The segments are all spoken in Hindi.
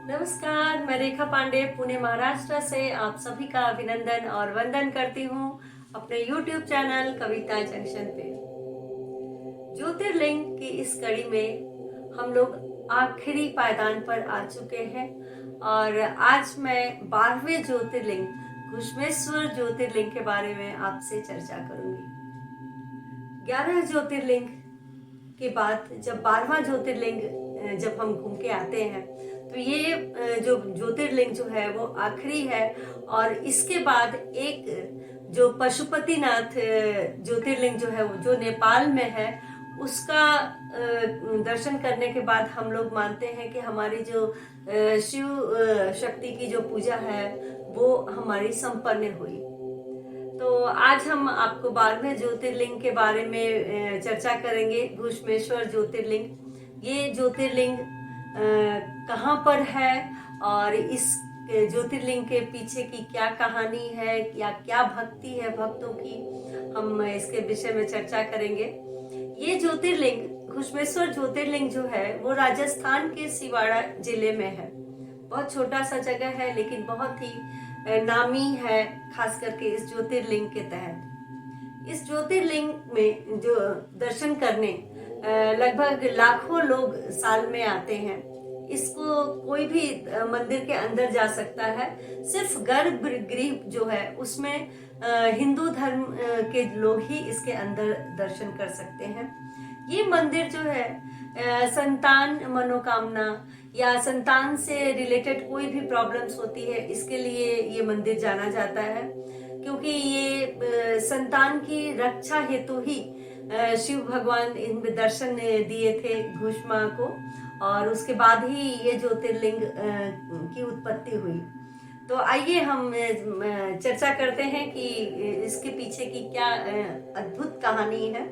नमस्कार, मैं रेखा पांडे पुणे महाराष्ट्र से आप सभी का अभिनंदन और वंदन करती हूँ अपने YouTube चैनल कविता जंक्शन पे। ज्योतिर्लिंग की इस कड़ी में हम लोग आखिरी पायदान पर आ चुके हैं और आज मैं 12वें ज्योतिर्लिंग घुश्मेश्वर ज्योतिर्लिंग के बारे में आपसे चर्चा करूंगी। 11 ज्योतिर्लिंग के बाद जब 12वां ज्योतिर्लिंग जब हम घूम के आते हैं तो ये जो ज्योतिर्लिंग जो है वो आखिरी है और इसके बाद एक जो पशुपतिनाथ ज्योतिर्लिंग जो है वो जो नेपाल में है उसका दर्शन करने के बाद हम लोग मानते हैं कि हमारी जो शिव शक्ति की जो पूजा है वो हमारी संपन्न हुई। तो आज हम आपको 12वें ज्योतिर्लिंग के बारे में चर्चा करेंगे। घुश्मेश्वर ज्योतिर्लिंग, ये ज्योतिर्लिंग कहाँ पर है और इस ज्योतिर्लिंग के पीछे की क्या कहानी है या क्या भक्ति है भक्तों की, हम इसके विषय में चर्चा करेंगे। ये ज्योतिर्लिंग घुश्मेश्वर ज्योतिर्लिंग जो है वो राजस्थान के सिवाड़ा जिले में है। बहुत छोटा सा जगह है लेकिन बहुत ही नामी है, खास करके इस ज्योतिर्लिंग के तहत। इस ज्योतिर्लिंग में जो दर्शन करने लगभग लाखों लोग साल में आते हैं। इसको कोई भी मंदिर के अंदर जा सकता है, सिर्फ गर्भगृह जो है उसमें हिंदू धर्म के लोग ही इसके अंदर दर्शन कर सकते हैं। ये मंदिर जो है संतान मनोकामना या संतान से रिलेटेड कोई भी प्रॉब्लम्स होती है इसके लिए ये मंदिर जाना जाता है, क्योंकि ये संतान की रक्षा हेतु ही शिव भगवान इनमें दर्शन दिए थे घुश्मा को और उसके बाद ही ये ज्योतिर्लिंग की उत्पत्ति हुई। तो आइए हम चर्चा करते हैं कि इसके पीछे की क्या अद्भुत कहानी है।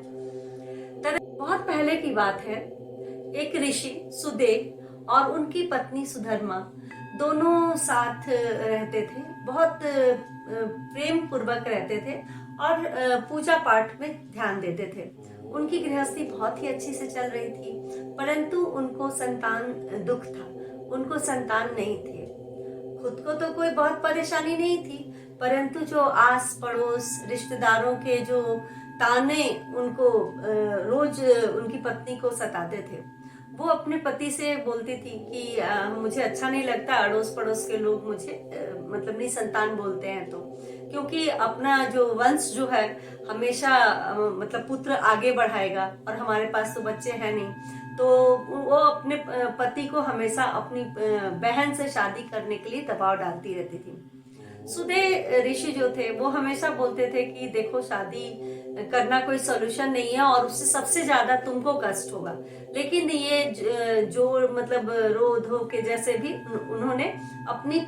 बहुत पहले की बात है, एक ऋषि सुदेव और उनकी पत्नी सुधर्मा दोनों साथ रहते थे, बहुत प्रेम पूर्वक रहते थे और पूजा पाठ में ध्यान देते थे। उनकी गृहस्थी बहुत ही अच्छी से चल रही थी, परंतु उनको संतान दुख था, उनको संतान नहीं थे। खुद को तो कोई बहुत परेशानी नहीं थी, परंतु जो आस पड़ोस रिश्तेदारों के जो ताने उनको रोज उनकी पत्नी को सताते थे। वो अपने पति से बोलती थी कि मुझे अच्छा नहीं लगता, अड़ोस पड़ोस के लोग मुझे मतलब निसंतान बोलते हैं, तो क्योंकि अपना जो वंश जो है हमेशा मतलब पुत्र आगे बढ़ाएगा और हमारे पास तो बच्चे हैं नहीं, तो वो अपने पति को हमेशा अपनी बहन से शादी करने के लिए दबाव डालती रहती थी। सुदेव ऋषि जो थे वो हमेशा बोलते थे कि देखो, शादी करना कोई सोल्यूशन नहीं है और उससे सबसे ज्यादा तुमको कष्ट होगा। लेकिन ये जो मतलब रो धो के जैसे भी उन्होंने अपनी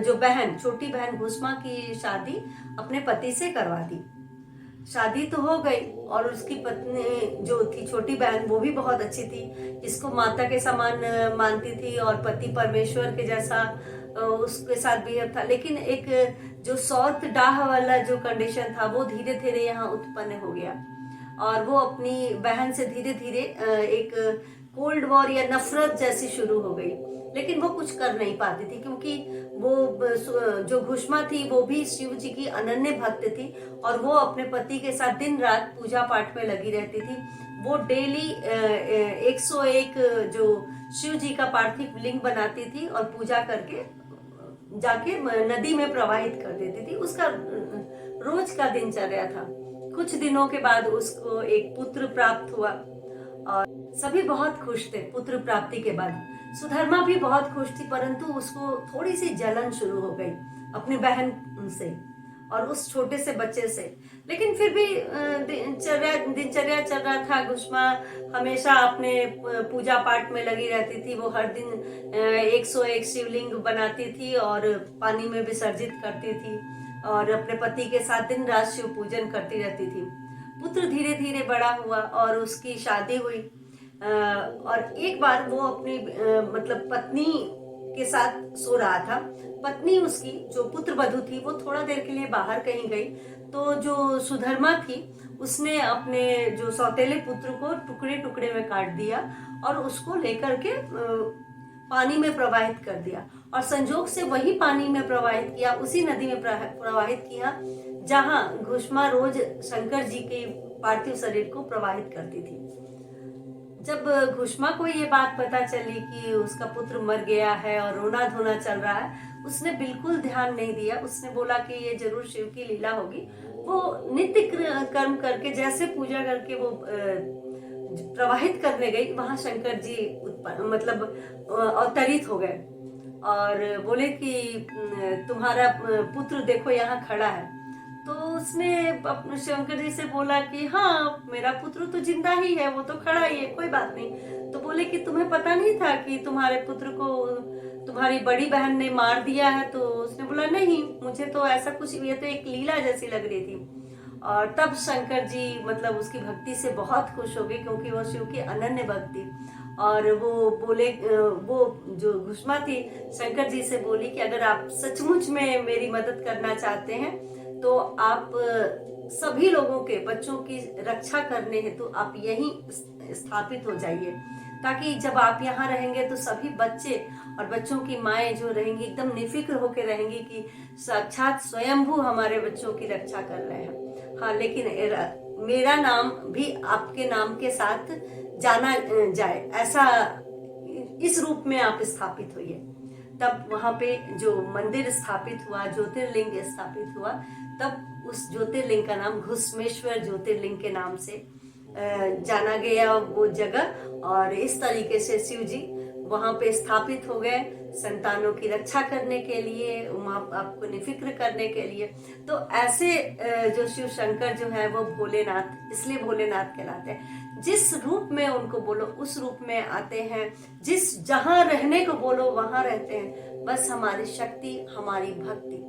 जो बहन, छोटी बहन घुश्मा की शादी अपने पति से करवा दी। शादी तो हो गई और उसकी पत्नी जो थी छोटी बहन वो भी बहुत अच्छी थी, जिसको माता के समान मानती थी और पति परमेश्वर के जैसा उसके साथ बिहेव था। लेकिन एक जो सौत डाह वाला जो कंडीशन था वो धीरे धीरे यहाँ उत्पन्न हो गया और वो अपनी बहन से धीरे धीरे एक कोल्ड वॉर या नफरत जैसी शुरू हो गई। लेकिन वो कुछ कर नहीं पाती थी, क्योंकि वो जो घुश्मा थी वो भी शिव जी की अनन्य भक्त थी और वो अपने पति के साथ दिन रात पूजा पाठ में लगी रहती थी। वो डेली 101 जो शिव जी का पार्थिव लिंग बनाती थी और पूजा करके जाके नदी में प्रवाहित कर देती थी। उसका रोज का दिनचर्या था। कुछ दिनों के बाद उसको एक पुत्र प्राप्त हुआ और सभी बहुत खुश थे पुत्र प्राप्ति के बाद। सुधर्मा भी बहुत खुश थी, परंतु उसको थोड़ी सी जलन शुरू हो गई अपनी बहन से और उस छोटे से बच्चे से। लेकिन फिर भी दिनचर्या चल रहा था। घुश्मा हमेशा अपने पूजा पाठ में लगी रहती थी। वो हर दिन 101 शिवलिंग बनाती थी और पानी में विसर्जित करती थी और अपने पति के साथ दिन रात शिव पूजन करती रहती थी। पुत्र धीरे धीरे बड़ा हुआ और उसकी शादी हुई और एक बार वो अपनी मतलब पत्नी के साथ सो रहा था। पत्नी उसकी जो पुत्र वधू थी वो थोड़ा देर के लिए बाहर कहीं गई, तो जो सुधर्मा थी उसने अपने जो सौतेले पुत्र को टुकड़े टुकड़े में काट दिया और उसको लेकर के पानी में प्रवाहित कर दिया, और संजोग से वही पानी में प्रवाहित किया, उसी नदी में प्रवाहित किया जहां घुष्मा रोज शंकर जी के पार्थिव शरीर को प्रवाहित करती थी। जब घुष्मा को ये बात पता चली कि उसका पुत्र मर गया है और रोना धोना चल रहा है, उसने बिल्कुल ध्यान नहीं दिया। उसने बोला कि ये जरूर शिव की लीला होगी। वो नित्य कर्म करके, जैसे पूजा करके वो प्रवाहित करने गई, वहां शंकर जी मतलब अवतरित हो गए और बोले कि तुम्हारा पुत्र देखो यहाँ खड़ा है। तो उसने अपने शंकर जी से बोला कि हाँ, मेरा पुत्र तो जिंदा ही है, वो तो खड़ा ही है, कोई बात नहीं। तो बोले कि तुम्हें पता नहीं था कि तुम्हारे पुत्र को तुम्हारी बड़ी बहन ने मार दिया है? तो उसने बोला नहीं, मुझे तो ऐसा कुछ, ये तो एक लीला जैसी लग रही थी। और तब शंकर जी मतलब उसकी भक्ति से बहुत खुश हो गए, क्योंकि वो शिव की अनन्य भक्त थी। और वो बोले, वो जो घुष्मा थी शंकर जी से बोली कि अगर आप सचमुच में मेरी मदद करना चाहते हैं तो आप सभी लोगों के बच्चों की रक्षा करने हेतु आप यहीं स्थापित हो जाइए, ताकि जब आप यहाँ रहेंगे तो सभी बच्चे और बच्चों की माएं जो रहेंगी एकदम निफिक्र होकर रहेंगी कि साक्षात स्वयंभू हमारे बच्चों की रक्षा कर रहे हैं। हाँ, लेकिन मेरा नाम भी आपके नाम के साथ जाना जाए, ऐसा इस रूप में आप स्थापित होइए। तब वहां पे जो मंदिर स्थापित हुआ, ज्योतिर्लिंग स्थापित हुआ, तब उस ज्योतिर्लिंग का नाम घुश्मेश्वर ज्योतिर्लिंग के नाम से जाना गया वो जगह। और इस तरीके से शिव जी वहां पे स्थापित हो गए, संतानों की रक्षा करने के लिए, आपको निफिक्र करने के लिए। तो ऐसे जो शिव शंकर जो है वो भोलेनाथ, इसलिए भोलेनाथ कहलाते हैं। जिस रूप में उनको बोलो उस रूप में आते हैं, जिस जहां रहने को बोलो वहां रहते हैं। बस हमारी शक्ति, हमारी भक्ति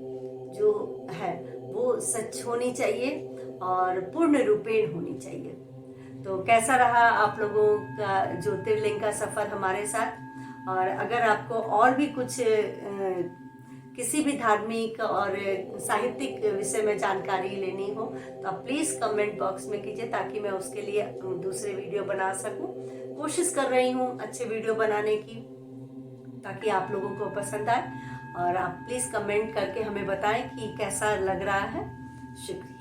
जो है वो सच होनी चाहिए और पूर्ण रूपेण होनी चाहिए। तो कैसा रहा आप लोगों का ज्योतिर्लिंग का सफर हमारे साथ? और अगर आपको और भी कुछ किसी भी धार्मिक और साहित्यिक विषय में जानकारी लेनी हो तो आप प्लीज कमेंट बॉक्स में कीजिए, ताकि मैं उसके लिए दूसरे वीडियो बना सकूं। कोशिश कर रही हूं अच्छे वीडियो बनाने की, ताकि आप लोगों को पसंद आए। और आप प्लीज कमेंट करके हमें बताएं कि कैसा लग रहा है। शुक्रिया।